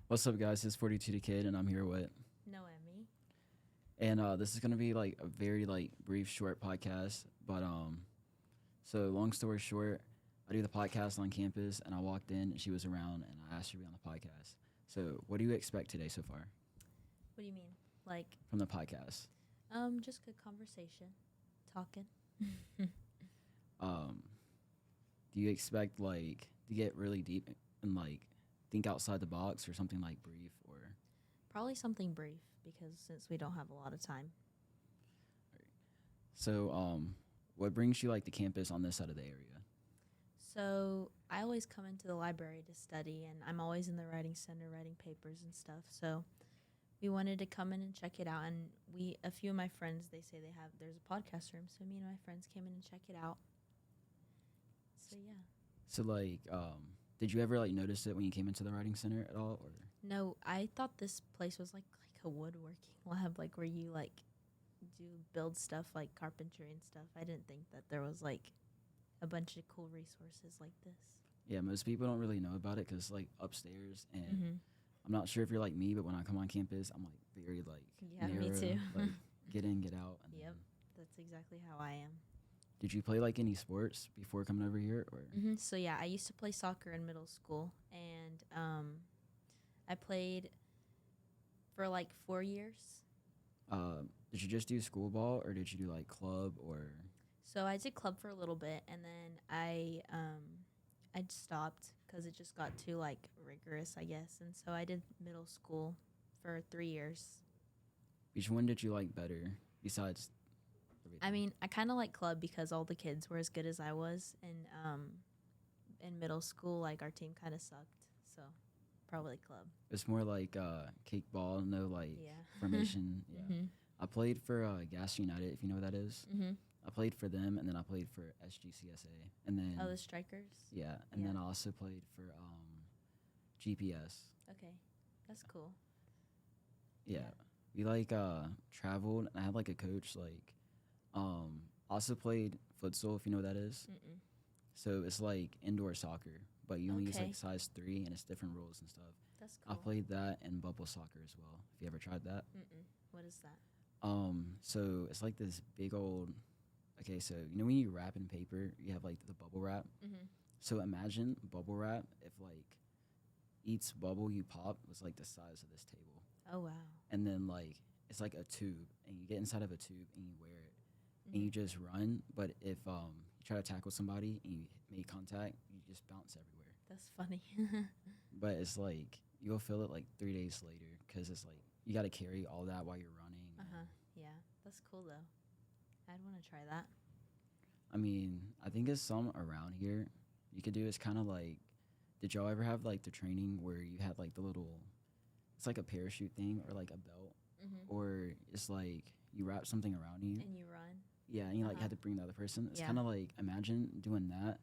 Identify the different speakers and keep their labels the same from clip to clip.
Speaker 1: What's up, guys? It's 42 the Kid, and I'm here with.
Speaker 2: Noemi.
Speaker 1: And this is gonna be like a very like brief, short podcast. So long story short, I do the podcast on campus, and I walked in, and she was around, and I asked her to be on the podcast. So, what do you expect today so far
Speaker 2: What do you mean? Like,
Speaker 1: from the podcast?
Speaker 2: just good conversation, talking.
Speaker 1: Um, do you expect like to get really deep and like think outside the box, or something like brief, or?
Speaker 2: Probably something brief because since we don't have a lot of time.
Speaker 1: So, what brings you like to campus on this side of the area?
Speaker 2: So I always come into the library to study, and I'm always in the writing center writing papers and stuff. So we wanted to come in and check it out, and a few of my friends, they say there's a podcast room. So me and my friends came in and check it out. So yeah.
Speaker 1: So like, did you ever like notice it when you came into the writing center at all, or?
Speaker 2: No, I thought this place was like a woodworking lab, like where you like do build stuff like carpentry and stuff. I didn't think that there was like a bunch of cool resources like this.
Speaker 1: Yeah, most people don't really know about it because like upstairs, and
Speaker 2: Mm-hmm.
Speaker 1: I'm not sure if you're like me, but when I come on campus, I'm like very like
Speaker 2: Yeah,
Speaker 1: narrow,
Speaker 2: me too.
Speaker 1: like get in, get out. And
Speaker 2: Yep, that's exactly how I am.
Speaker 1: Did you play like any sports before coming over here, or?
Speaker 2: So yeah, I used to play soccer in middle school, and I played for like 4 years.
Speaker 1: Did you just do school ball, or did you do like club, or?
Speaker 2: So I did club for a little bit, and then I stopped because it just got too like rigorous, I guess. And so I did middle school for 3 years.
Speaker 1: Which one did you like better besides? Everything?
Speaker 2: I mean, I kind of like club because all the kids were as good as I was, and in middle school, like our team kind of sucked, so probably club.
Speaker 1: It's more like cake ball, no like
Speaker 2: Yeah.
Speaker 1: formation. Yeah.
Speaker 2: Mm-hmm.
Speaker 1: I played for Gas United, if you know what that is.
Speaker 2: Mm-hmm.
Speaker 1: I played for them, and then I played for SGCSA, and then
Speaker 2: Oh, the strikers.
Speaker 1: yeah, and
Speaker 2: Yeah.
Speaker 1: then I also played for GPS.
Speaker 2: Okay, that's cool.
Speaker 1: Yeah,
Speaker 2: Yeah.
Speaker 1: we like traveled, and I had like a coach. Like, I also played futsal, if you know what that is.
Speaker 2: Mm-mm.
Speaker 1: So it's like indoor soccer, but you only use
Speaker 2: Okay.
Speaker 1: like size 3, and it's different rules and stuff.
Speaker 2: That's
Speaker 1: I
Speaker 2: cool.
Speaker 1: played that and bubble soccer as well. If you ever tried that.
Speaker 2: Mm-mm. What is that?
Speaker 1: So it's like this big old. Okay, so you know when you wrap in paper, you have like the bubble wrap.
Speaker 2: Mm-hmm.
Speaker 1: So imagine bubble wrap if like each bubble you pop was like the size of this table,
Speaker 2: Oh wow.
Speaker 1: and then like it's like a tube, and you get inside of a tube and you wear it, and you
Speaker 2: Mm-hmm.
Speaker 1: just run. But if you try to tackle somebody and you make contact, you just bounce everywhere.
Speaker 2: That's funny.
Speaker 1: But it's like you'll feel it like 3 days later because it's like you got to carry all that while you're running.
Speaker 2: Uh-huh. Yeah, that's cool though. I'd want to try that.
Speaker 1: I mean, I think it's some around here you could do. It's kind of like, did y'all ever have like the training where you had like the little, it's like a parachute thing or like a belt,
Speaker 2: Mm-hmm.
Speaker 1: or it's like you wrap something around you.
Speaker 2: And you run.
Speaker 1: Yeah, and you like
Speaker 2: Uh-huh.
Speaker 1: had to bring the other person. It's
Speaker 2: Yeah.
Speaker 1: kind of like, imagine doing that,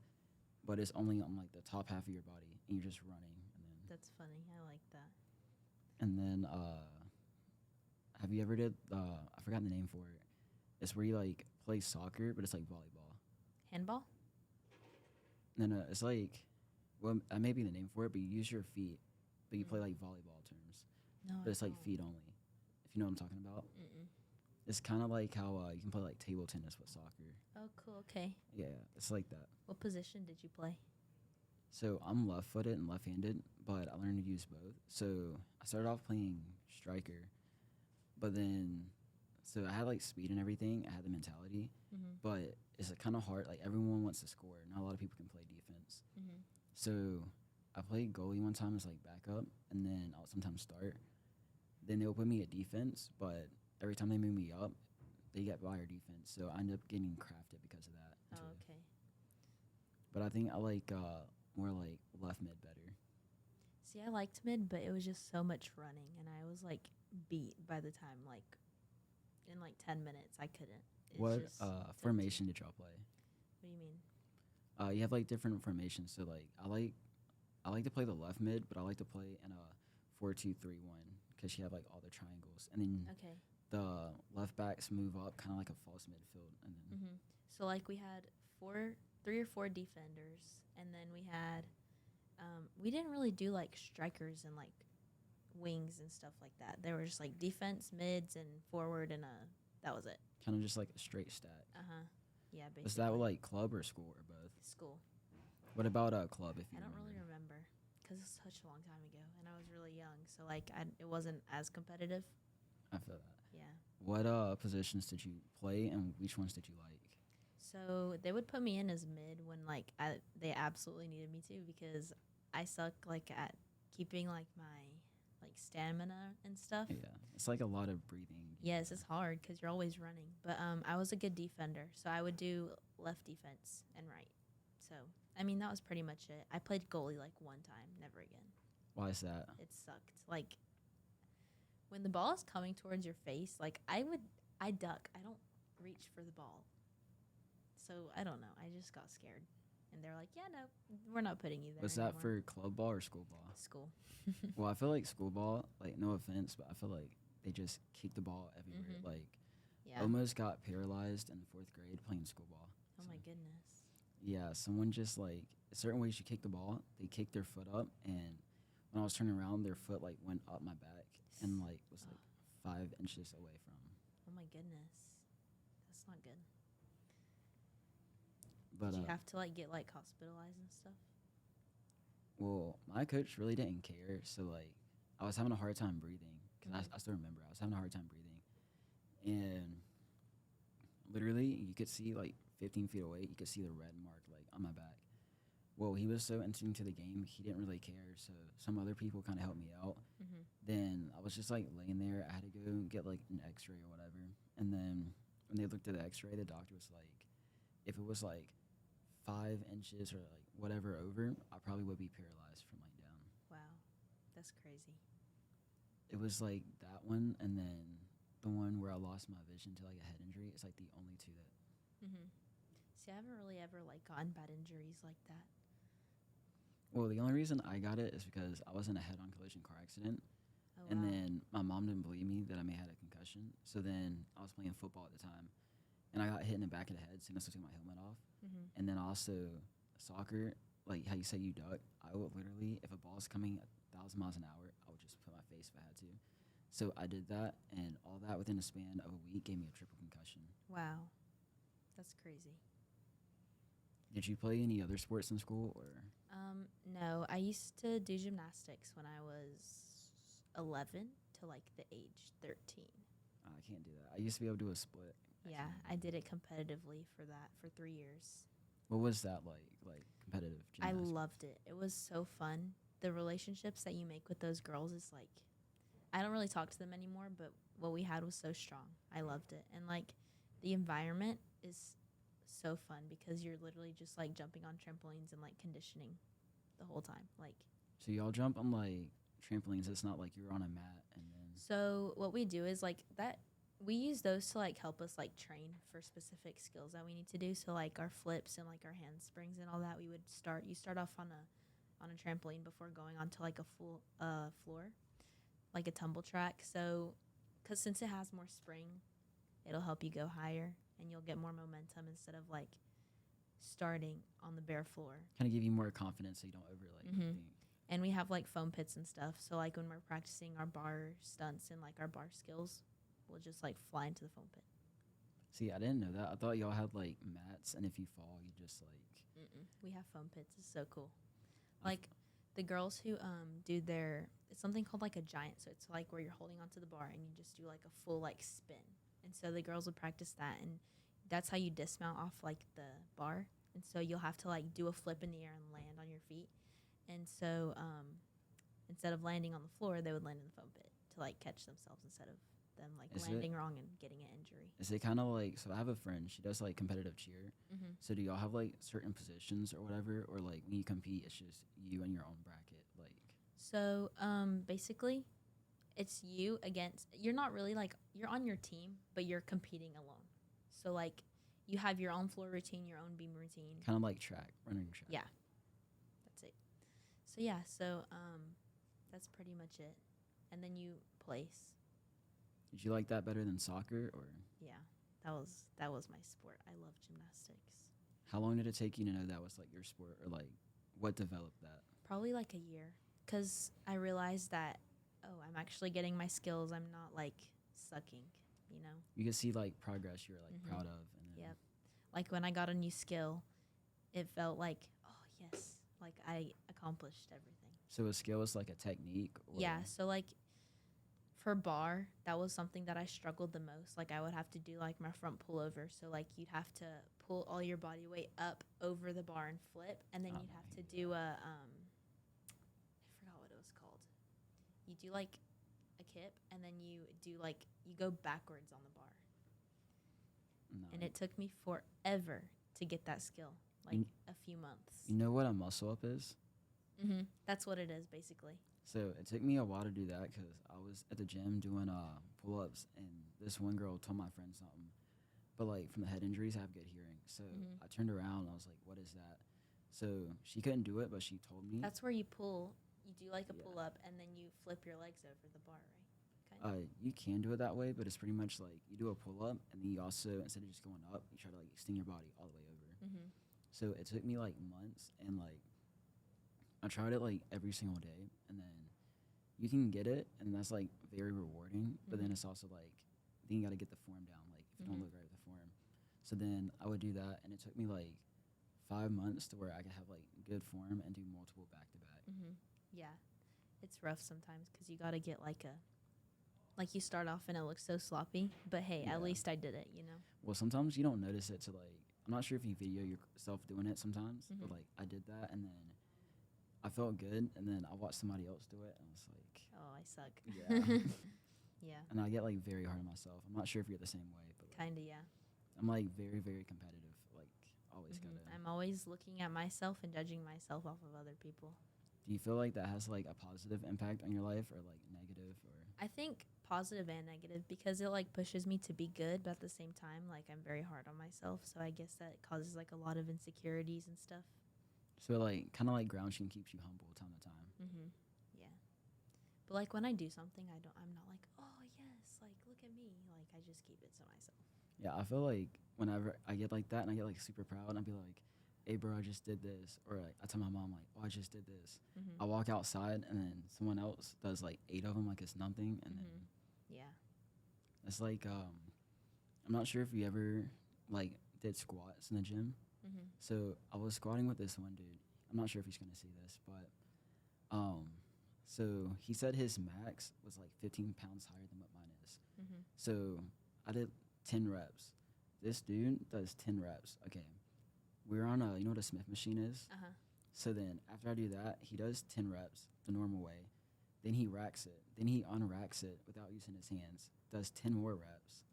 Speaker 1: but it's only on like the top half of your body, and you're just running.
Speaker 2: That's funny. I like that.
Speaker 1: And then have you ever did? I forgot the name for it. It's where you like play soccer, but it's like volleyball.
Speaker 2: Handball?
Speaker 1: No, it's like, well, that may be the name for it, but you use your feet, but you play like volleyball terms,
Speaker 2: No.
Speaker 1: but it's
Speaker 2: I
Speaker 1: like
Speaker 2: don't.
Speaker 1: feet only. If you know what I'm talking about,
Speaker 2: Mm-mm.
Speaker 1: it's kind of like how you can play like table tennis with soccer.
Speaker 2: Oh, cool. Okay.
Speaker 1: Yeah, it's like that.
Speaker 2: What position did you play?
Speaker 1: So I'm left-footed and left-handed, but I learned to use both. So I started off playing striker, but then, so I had like speed and everything. I had the mentality,
Speaker 2: Mm-hmm.
Speaker 1: but it's kind of hard. Like everyone wants to score. Not a lot of people can play defense.
Speaker 2: Mm-hmm.
Speaker 1: So I played goalie one time as like backup, and then I'll sometimes start. Then they'll put me at defense, but every time they move me up, they get by our defense. So I end up getting crafted because of that.
Speaker 2: Oh,
Speaker 1: too.
Speaker 2: okay.
Speaker 1: But I think I like more like left mid better.
Speaker 2: See, I liked mid, but it was just so much running, and I was like beat by the time like in like 10 minutes. I couldn't. It's
Speaker 1: What
Speaker 2: just so
Speaker 1: formation did y'all play?
Speaker 2: What do you mean?
Speaker 1: You have like different formations. So like I like to play the left mid, but I like to play in a 4-2-3-1 because you have like all the triangles, and then
Speaker 2: Okay.
Speaker 1: the left backs move up kind of like a false midfield, and then
Speaker 2: Mm-hmm. So like we had 3 or 4 defenders, and then we had we didn't really do like strikers and like wings and stuff like that. They were just like defense, mids, and forward, and that was it.
Speaker 1: Kind of just like a straight stack.
Speaker 2: Yeah, basically.
Speaker 1: Was that like club or school or both?
Speaker 2: School?
Speaker 1: What about club? If you
Speaker 2: I don't really remember because it's such a long time ago, and I was really young, so like it wasn't as competitive.
Speaker 1: I feel that.
Speaker 2: Yeah.
Speaker 1: What positions did you play, and which ones did you like?
Speaker 2: So they would put me in as mid when like they absolutely needed me to, because I suck like at keeping like my like stamina and stuff.
Speaker 1: Yeah, it's like a lot of breathing.
Speaker 2: Yes, it's hard because you're always running. But I was a good defender, so I would do left defense and right. So I mean that was pretty much it. I played goalie like one time, never again.
Speaker 1: Why is that?
Speaker 2: It sucked. Like when the ball is coming towards your face, like I duck. I don't reach for the ball. So I don't know. I just got scared, and they're like, "Yeah, no, we're not putting you there."
Speaker 1: Was
Speaker 2: anymore.
Speaker 1: that for club ball or school ball?
Speaker 2: School?
Speaker 1: Well, I feel like school ball, like no offense, but I feel like they just kick the ball everywhere.
Speaker 2: Mhm.
Speaker 1: Like
Speaker 2: Yeah.
Speaker 1: almost got paralyzed in the 4th grade playing school ball.
Speaker 2: Oh my goodness.
Speaker 1: Yeah, someone just like certain ways you kick the ball, they kick their foot up, and when I was turning around, their foot like went up my back and like was like 5 inches away from.
Speaker 2: Oh my goodness. That's not good.
Speaker 1: But
Speaker 2: Did you have to like get like hospitalized and stuff?
Speaker 1: well, my coach really didn't care, so like I was having a hard time breathing because I still remember I was having a hard time breathing, and literally you could see like 15 feet away, you could see the red mark like on my back. Well, he was so into the game, he didn't really care, so some other people kind of helped me out.
Speaker 2: Mm-hmm.
Speaker 1: Then I was just like laying there. I had to go and get like an x-ray or whatever, and then when they looked at the x-ray, the doctor was like, if it was like 5 inches or like whatever over, I probably would be paralyzed from like down.
Speaker 2: Wow, that's crazy.
Speaker 1: It was like that one, and then the one where I lost my vision to like a head injury. It's like the only two that.
Speaker 2: Mm-hmm. See, I haven't really ever like gotten bad injuries like that.
Speaker 1: Well, the only reason I got it is because I was in a head-on collision car accident,
Speaker 2: Oh,
Speaker 1: and
Speaker 2: wow.
Speaker 1: then my mom didn't believe me that I may have had a concussion. So then I was playing football at the time, and I got hit in the back of the head as soon as I took my helmet off.
Speaker 2: Mm-hmm.
Speaker 1: And then also soccer, like how you say you duck, I would literally, if a ball's coming 1,000 miles an hour, I would just put my face if I had to. So I did that, and all that within a span of a week gave me a triple concussion.
Speaker 2: Wow, that's crazy.
Speaker 1: Did you play any other sports in school, or?
Speaker 2: No, I used to do gymnastics when I was 11 to like the age 13.
Speaker 1: I can't do that. I used to be able to do a split.
Speaker 2: Yeah, I did it competitively for 3 years.
Speaker 1: What was that like? Like competitive
Speaker 2: I
Speaker 1: gymnastics?
Speaker 2: loved it. It was so fun. The relationships that you make with those girls is like, I don't really talk to them anymore, but what we had was so strong. I loved it. And like the environment is so fun because you're literally just like jumping on trampolines and like conditioning the whole time. Like,
Speaker 1: So y'all jump on like trampolines. It's not like you're on a mat and then.
Speaker 2: so what we do is like that we use those to like help us like train for specific skills that we need to do. So like our flips and like our handsprings and all that, you start off on a trampoline before going onto like a full floor, like a tumble track. So cuz since it has more spring, it'll help you go higher and you'll get more momentum instead of like starting on the bare floor.
Speaker 1: Kind of give you more confidence so you don't over like.
Speaker 2: Mhm.
Speaker 1: think.
Speaker 2: And we have like foam pits and stuff. So like when we're practicing our bar stunts and like our bar skills, we'll just like fly into the foam pit.
Speaker 1: See, I didn't know that. I thought y'all had like mats, and if you fall, you just like.
Speaker 2: Mm-mm. We have foam pits. It's so cool. Like the girls who do it's something called like a giant. So it's like where you're holding onto the bar and you just do like a full like spin. And so the girls would practice that, and that's how you dismount off like the bar. And so you'll have to like do a flip in the air and land on your feet. And so instead of landing on the floor, they would land in the foam pit to like catch themselves instead of them like
Speaker 1: Is
Speaker 2: landing wrong and getting an injury.
Speaker 1: Is it kind of like, so I have a friend, she does like competitive cheer.
Speaker 2: Mm-hmm.
Speaker 1: So do y'all have like certain positions or whatever, or like when you compete, it's just you and your own bracket? Like,
Speaker 2: So basically, it's you against. You're not really like you're on your team, but you're competing alone. So like you have your own floor routine, your own beam routine.
Speaker 1: kind of like running track.
Speaker 2: Yeah, that's it. So yeah, that's pretty much it. And then you place.
Speaker 1: Did you like that better than soccer, or
Speaker 2: Yeah, that was my sport. I love gymnastics.
Speaker 1: how long did it take you to know that was like your sport, or like what developed that?
Speaker 2: Probably like a year, because I realized that oh, I'm actually getting my skills. I'm not like sucking, you know?
Speaker 1: You can see like progress you're like
Speaker 2: Mhm.
Speaker 1: proud of, and then
Speaker 2: Yep. Like when I got a new skill, it felt like, oh, yes, like I accomplished everything.
Speaker 1: so a skill is like a technique. Or,
Speaker 2: Yeah. So, like, for bar, that was something that I struggled the most. Like I would have to do like my front pullover. So like you'd have to pull all your body weight up over the bar and flip, and then
Speaker 1: Oh,
Speaker 2: you'd have to do a I forgot what it was called. You do like a kip, and then you do like you go backwards on the bar.
Speaker 1: no.
Speaker 2: And it took me forever to get that skill, like
Speaker 1: You-
Speaker 2: a few months.
Speaker 1: You know what a muscle up is?
Speaker 2: That's what it is basically.
Speaker 1: So it took me a while to do that because I was at the gym doing pull ups, and this one girl told my friend something. But like from the head injuries, I have good hearing. So
Speaker 2: Mhm.
Speaker 1: I turned around and I was like, "What is that?" So she couldn't do it, but she told me.
Speaker 2: That's where you pull. You do like a
Speaker 1: Yeah.
Speaker 2: pull up, and then you flip your legs over the bar, right? Kind of.
Speaker 1: You can do it that way, but it's pretty much like you do a pull up, and then you also, instead of just going up, you try to like extend your body all the way over.
Speaker 2: Mm-hmm.
Speaker 1: So it took me like months, and like I tried it like every single day, and then you can get it, and that's like very rewarding. But then
Speaker 2: Mhm.
Speaker 1: it's also like then you got to get the form down. Like if you don't
Speaker 2: Mhm.
Speaker 1: look right with the form, so then I would do that, and it took me like 5 months to where I could have like good form and do multiple back to back.
Speaker 2: Mm-hmm. Yeah, it's rough sometimes because you got to get like you start off and it looks so sloppy, but hey,
Speaker 1: Yeah.
Speaker 2: at least I did it, you know?
Speaker 1: Well, sometimes you don't notice it to like. I'm not sure if you video yourself doing it sometimes, but
Speaker 2: Mhm.
Speaker 1: like I did that, and then I felt good, and then I watched somebody else do it, and I was like,
Speaker 2: Oh, I suck.
Speaker 1: yeah.
Speaker 2: Yeah,
Speaker 1: And I get like very hard on myself. I'm not sure if you're the same way, but like,
Speaker 2: kind of, yeah.
Speaker 1: I'm like very, very competitive. Like always
Speaker 2: Mhm.
Speaker 1: gotta.
Speaker 2: I'm always looking at myself and judging myself off of other people.
Speaker 1: Do you feel like that has like a positive impact on your life or like negative or?
Speaker 2: I think positive and negative because it like pushes me to be good, but at the same time, like I'm very hard on myself. So I guess that causes like a lot of insecurities and stuff.
Speaker 1: So like kind of like grounds you and keeps you humble time to time.
Speaker 2: Mm-hmm. Yeah. But like when I do something, I'm not like, oh yes, like look at me. Like I just keep it to myself.
Speaker 1: Yeah, I feel like whenever I get like that and I get like super proud, and I'd be like, "Hey, bro, I just did this," or like I tell my mom like, "Oh, I just did this."
Speaker 2: Mm-hmm.
Speaker 1: I walk outside and then someone else does like 8 of them like it's nothing, and then
Speaker 2: Yeah.
Speaker 1: it's like I'm not sure if you ever like did squats in the gym.
Speaker 2: Mm-hmm.
Speaker 1: So I was squatting with this one dude. I'm not sure if he's gonna see this, but so he said his max was like 15 pounds higher than what mine is.
Speaker 2: Mm-hmm.
Speaker 1: So I did 10 reps. This dude does 10 reps. Okay, we're on a, you know what a Smith machine is?
Speaker 2: Uh-huh.
Speaker 1: So then after I do that, he does 10 reps the normal way. Then he racks it. Then he unracks it without using his hands. Does 10 more reps.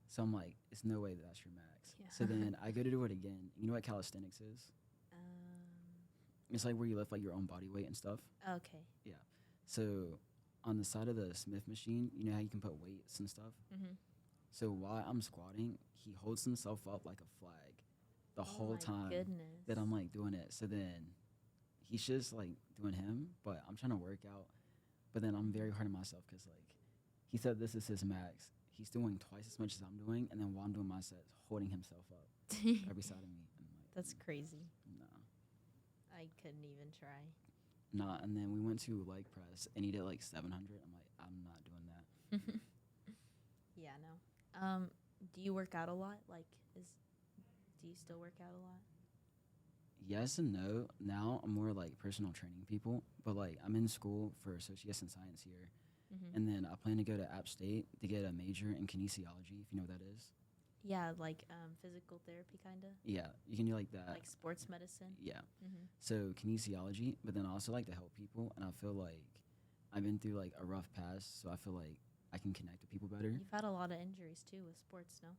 Speaker 1: So I'm like, it's no way that's your max.
Speaker 2: Yeah.
Speaker 1: So then I go to do it again. You know what calisthenics is? It's like where you lift like your own body weight and stuff.
Speaker 2: Okay.
Speaker 1: So on the side of the Smith machine, you know how you can put weights and stuff?
Speaker 2: Mm-hmm.
Speaker 1: So while I'm squatting, he holds himself up like a flag the whole time
Speaker 2: Goodness.
Speaker 1: that I'm like doing it. So then he's just like doing him, but I'm trying to work out. But then I'm very hard on myself because like he said this is his max. He's doing twice as much as I'm doing, and then while I'm doing my sets, holding himself up every side of me. And I'm like,
Speaker 2: That's crazy.
Speaker 1: no.
Speaker 2: I couldn't even try.
Speaker 1: Nah, and then we went to leg press, and he did like 700. I'm like, I'm not doing that.
Speaker 2: Yeah, no. Do you work out a lot? Do you still work out a lot?
Speaker 1: Yes and no. Now I'm more like personal training people, but like I'm in school for associates in science here,
Speaker 2: Mm-hmm.
Speaker 1: and then I plan to go to App State to get a major in kinesiology, if you know what that is.
Speaker 2: Yeah, like physical therapy, kind of
Speaker 1: Yeah, you can do like that.
Speaker 2: like sports medicine.
Speaker 1: Yeah.
Speaker 2: Mm-hmm.
Speaker 1: So kinesiology, but then I also like to help people, and I feel like I've been through like a rough past, so I feel like I can connect with people better.
Speaker 2: You've had a lot of injuries too with sports, no?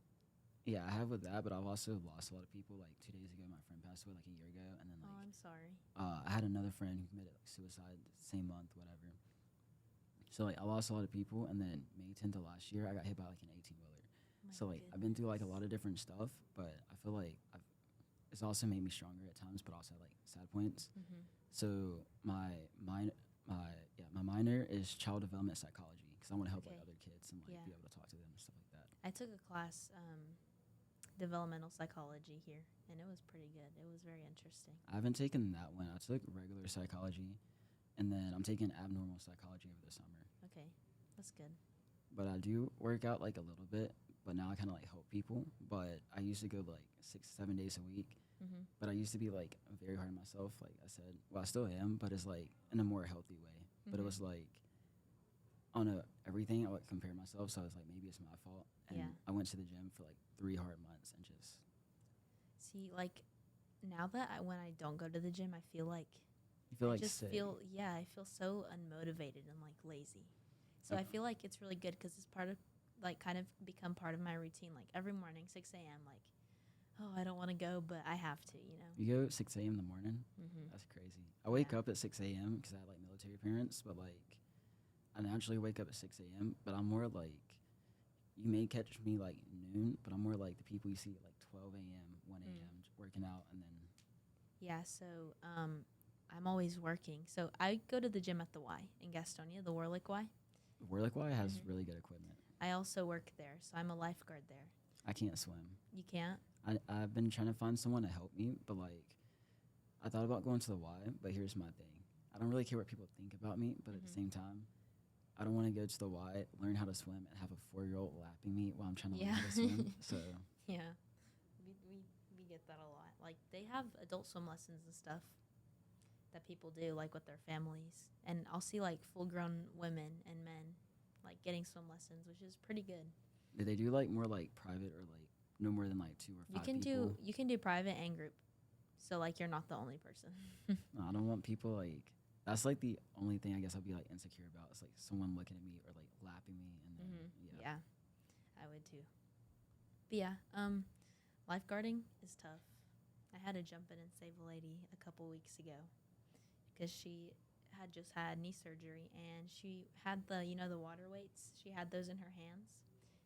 Speaker 1: Yeah, I have with that, but I've also lost a lot of people. Like 2 days ago, my friend passed away like a year ago, and then
Speaker 2: Oh,
Speaker 1: like
Speaker 2: I'm sorry.
Speaker 1: I had another friend who committed like suicide the same month, whatever. So like I lost a lot of people, and then May 10th of last year, I got hit by like an 18-wheeler.
Speaker 2: My
Speaker 1: So like I've been through like a lot of
Speaker 2: goodness.
Speaker 1: different stuff, but I feel like it's also made me stronger at times, but also like sad points.
Speaker 2: Mhm.
Speaker 1: So my minor is child development psychology because I want to help like
Speaker 2: Okay.
Speaker 1: other kids and like
Speaker 2: Yeah.
Speaker 1: be able to talk to them and stuff like that.
Speaker 2: I took a class, developmental psychology here, and it was pretty good. It was very interesting.
Speaker 1: I haven't taken that one. I took regular psychology, and then I'm taking abnormal psychology over the summer.
Speaker 2: Okay, that's good.
Speaker 1: But I do work out like a little bit, but now I kind of like help people. But I used to go like 6, 7 days a week.
Speaker 2: Mhm.
Speaker 1: But I used to be like very hard on myself. Like I said, well, I still am, but it's like in a more healthy way. But it
Speaker 2: Mhm.
Speaker 1: was like on everything I would compare myself. So I was like, maybe it's my fault. And
Speaker 2: Yeah.
Speaker 1: I went to the gym for like 3 hard months and just
Speaker 2: See, like now that when I don't go to the gym, I feel like
Speaker 1: you feel
Speaker 2: I
Speaker 1: like
Speaker 2: just
Speaker 1: sick.
Speaker 2: I feel so unmotivated and like lazy. So I
Speaker 1: Okay.
Speaker 2: feel like it's really good because it's part of like kind of become part of my routine. Like every morning, 6 a.m. Like, oh, I don't want to go, but I have to. You know.
Speaker 1: You go 6 a.m. in the morning.
Speaker 2: Mhm.
Speaker 1: That's crazy. I wake
Speaker 2: Yeah.
Speaker 1: up at 6 a.m. because I have like military parents, but like I naturally wake up at 6 a.m. But I'm more like you may catch me like noon, but I'm more like the people you see at like 12 a.m., 1 a.m. working out, and then
Speaker 2: Yeah. So I'm always working. So I go to the gym at the Y in Gastonia, the Warlick Y.
Speaker 1: Whirliquai has
Speaker 2: Mhm.
Speaker 1: really good equipment.
Speaker 2: I also work there, so I'm a lifeguard there.
Speaker 1: I can't swim.
Speaker 2: You can't.
Speaker 1: I've been trying to find someone to help me, but like I thought about going to the Y, but here's my thing. I don't really care what people think about me, but at the
Speaker 2: Mhm.
Speaker 1: same time, I don't want to go to the Y, learn how to swim, and have a 4-year-old lapping me while I'm trying to learn
Speaker 2: Yeah.
Speaker 1: how to swim. So
Speaker 2: Yeah. We get that a lot. Like they have adult swim lessons and stuff that people do like with their families. And I'll see like full grown women and men like getting swim lessons, which is pretty good.
Speaker 1: do they do like more like private or like no more than like 2 or 5 people?
Speaker 2: You can do private and group. So like you're not the only person.
Speaker 1: No, I don't want people like. That's like the only thing I guess I'll be like insecure about. It's like someone looking at me or like lapping me, and then
Speaker 2: Yeah, I would too. But yeah, lifeguarding is tough. I had to jump in and save a lady a couple weeks ago because she had just had knee surgery and she had the water weights. She had those in her hands.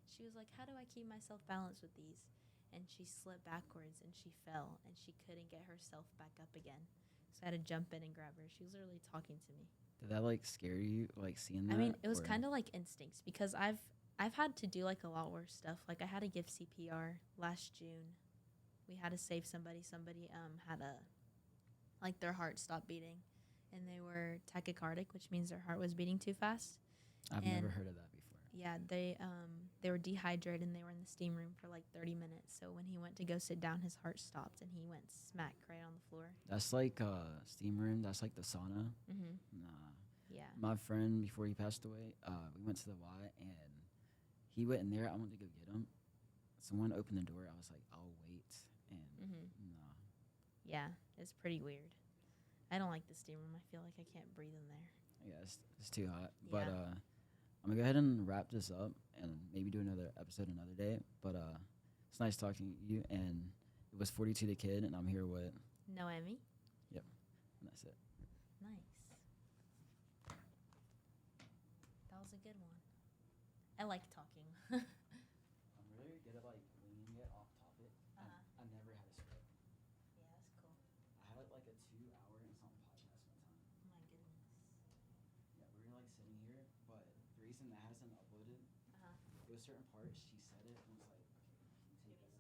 Speaker 2: She was like, "How do I keep myself balanced with these?" And she slipped backwards and she fell and she couldn't get herself back up again. So I had to jump in and grab her. She was literally talking to me.
Speaker 1: Did that like scare you, like seeing that?
Speaker 2: I mean, it was
Speaker 1: or-
Speaker 2: kind of like instincts because I've had to do like a lot worse stuff. Like I had to give CPR last June. We had to save somebody. Somebody had a like their heart stopped beating, and they were tachycardic, which means their heart was beating too fast.
Speaker 1: I've
Speaker 2: and
Speaker 1: never heard of that before.
Speaker 2: Yeah, they were dehydrated and they were in the steam room for like 30 minutes. So when he went to go sit down, his heart stopped and he went smack right on the floor.
Speaker 1: That's like steam room. That's like the sauna.
Speaker 2: Mhm.
Speaker 1: Nah.
Speaker 2: Yeah.
Speaker 1: My friend before he passed away, we went to the Y and he went in there. I went to go get him. Someone opened the door. I was like, I'll wait. And
Speaker 2: Mhm.
Speaker 1: nah.
Speaker 2: Yeah, it's pretty weird. I don't like the steam room. I feel like I can't breathe in there.
Speaker 1: Yeah, it's too hot. But
Speaker 2: Yeah.
Speaker 1: I'm gonna go ahead and wrap this up and maybe do another episode another day. But it's nice talking to you. And it was 42 the Kid, and I'm here with.
Speaker 2: Noemi.
Speaker 1: And that's it.
Speaker 2: Nice. That was a good one. I like talking.
Speaker 1: I'm really good at like winging it off topic.
Speaker 2: Uh-huh.
Speaker 1: I never had a script.
Speaker 2: Yeah, that's cool.
Speaker 1: I had like a 2 hour and something podcast one time.
Speaker 2: My goodness.
Speaker 1: Yeah, we were like sitting here, but the reason that hasn't uploaded,
Speaker 2: Uh-huh.
Speaker 1: it was certain parts she said it and was like